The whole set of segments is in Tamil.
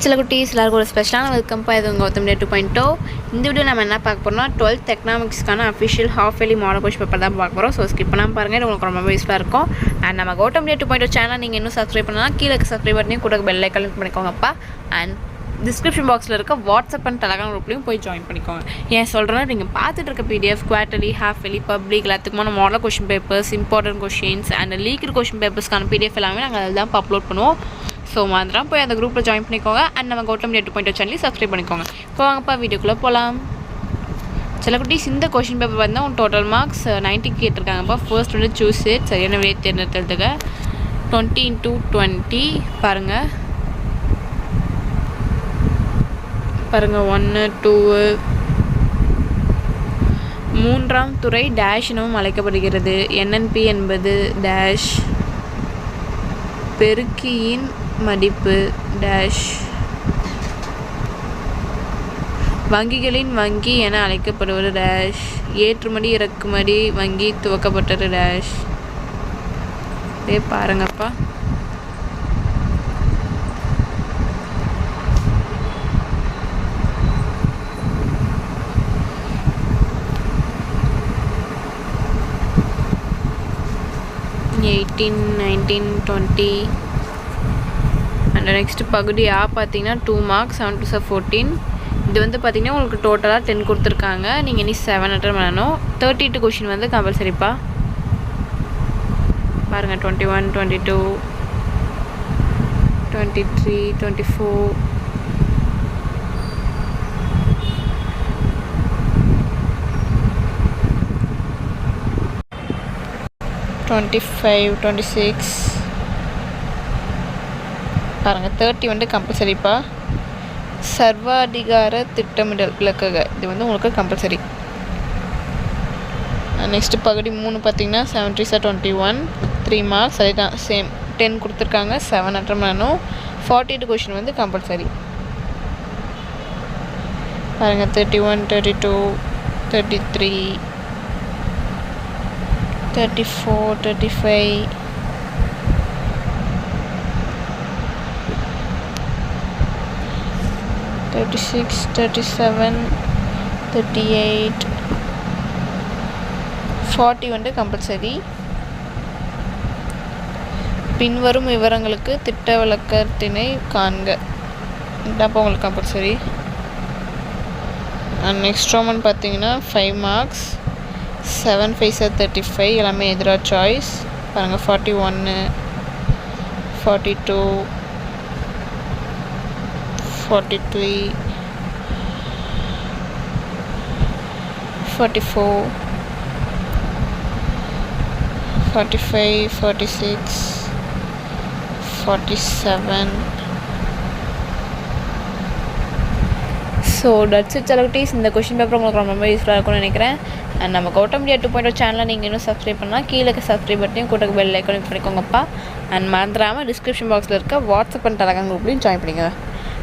சில குட்டீஸ் எல்லாருக்கும் ஒரு ஸ்பெஷலான வெல்கம்ப்பா. இது உங்கள் கௌதம் டே 2.0. இந்த வீடியோ நம்ம என்ன பார்க்க போகிறோம்னா 12th எக்கனாமிக்ஸ்க்கான official half yearly model question paper தான் பார்க்க போகிறோம். ஸோ ஸ்கிப் பண்ணாமல் பாருங்கள், இது உங்களுக்கு ரொம்ப யூஸ்ஃபுல்லாக இருக்கும். அண்ட் நம்ம கௌதம் டே 2.0 சேனல் நீங்கள் இன்னும் சப்ஸ்கிரைப் பண்ணலாம், கீழே சப்ஸ்கிரைப் பண்ணி கூட பெல் ஐக்கான் கிளிக் பண்ணிக்கோங்கப்பா. அண்ட் டிஸ்கிரிப்ஷன் பாக்ஸில் இருக்க வாட்ஸ்அப் அண்ட் டெலகிராம் குரூப்லையும் போய் ஜாயின் பண்ணிக்கோங்க. ஏன் சொல்கிறேன்னா, நீங்கள் பார்த்துட்டு இருக்க PDF quarterly, half yearly, public எல்லாத்துக்குமான model question papers, important questions and leaked question பேப்பர்ஸ்க்கான PDF எல்லாமே நாங்கள் அதில் தான் அப்லோட் பண்ணுவோம். ஸோ மாதிரிலாம் போய் அந்த குரூப்பில் ஜாயின் பண்ணிக்கோங்க. அண்ட் நம்ம கௌதம் டே 2.0 சேனலையும் சப்ஸ்கிரைப் பண்ணிக்கோங்க. இப்போ வாங்கப்பா வீடியோக்குள்ளே போகலாம். சில குட்டீஸ் இந்த கொஷின் பேப்பர் வந்து உங்கள் டோட்டல் மார்க்ஸ் 90 கேட்டிருக்காங்கப்பா. ஃபர்ஸ்ட் வந்து சூஸ் இட், சரியான விடையை தேர்ந்தெடுத்துக்க 20 into 20 பாருங்கள் 1 2 மூன்றாம் துறை டேஷ் எனவும் அழைக்கப்படுகிறது. NNP என்பது டேஷ், பெருக்கியின் மதிப்பு டேஷ், வங்கிகளின் வங்கி என அழைக்கப்படுவது டேஷ், ஏற்றுமதி இறக்குமதி வங்கி துவக்கப்பட்டது டேஷ். இதே பாருங்கப்பா. எயிட்டீன் 19 20 அண்ட் நெக்ஸ்ட் பகுதி ஆ பார்த்தீங்கன்னா 2 மார்க்ஸ் 7 to 14. இது வந்து பார்த்தீங்கன்னா உங்களுக்கு டோட்டலாக 10 கொடுத்துருக்காங்க. நீங்கள் இனி 7 அட்டன் பண்ணணும். 32 கொஷின் வந்து கம்பல்சரிப்பா. பாருங்கள் 21 22 23 24 25 26 பாருங்கள் 30 வந்து கம்பல்சரிப்பா. சர்வாதிகார திட்டமிடல் விளக்குக, இது வந்து உங்களுக்கு கம்பல்சரி. நெக்ஸ்ட்டு பகுதி 3 பார்த்தீங்கன்னா 7 3 21 3 மார்க்ஸ், அதே தான் சேம் 10 கொடுத்துருக்காங்க. 7 அட்டன் பண்ணணும். 42 கொஷின் வந்து கம்பல்சரி. பாருங்கள் 31 32 33 34 35 36 37 38 40 வந்து கம்பல்சரி. பின்வரும் விவரங்களுக்கு திட்ட விளக்கத்தினை காண்க, இதாப்போ உங்களுக்கு கம்பல்சரி. அண்ட் நெக்ஸ்ட் ரோமன் பார்த்தீங்கன்னா 5 மார்க்ஸ் 7 5 35 எல்லாமே எதிராக சாய்ஸ். பாருங்கள் 41 42 43 44 45 46 47. So that's it Selectees. இந்த கொஷின் பேப்பர் உங்களுக்கு ரொம்ப யூஸ்ஃபுல்லாக இருக்கும்னு நினைக்கிறேன். அண்ட் நம்ம கௌதம் டே 2.0 சேனலில் நீங்கள் இன்னும் சப்ஸ்கிரைப் பண்ணால் கீழே சப்ஸ்கிரைப் பட்டியும் கூட பெல் ஐக்கான் கிளிக் பண்ணிக்கோங்கப்பா. அண்ட் மறந்துடாமல் டிஸ்கிரிப்ஷன் பாக்ஸில் இருக்க வாட்ஸ்அப் அண்ட் டெலகிராம் குரூப்லையும் ஜாயின் பண்ணிக்கோங்க.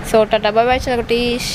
So tata bye bye செலக்டீஸ்.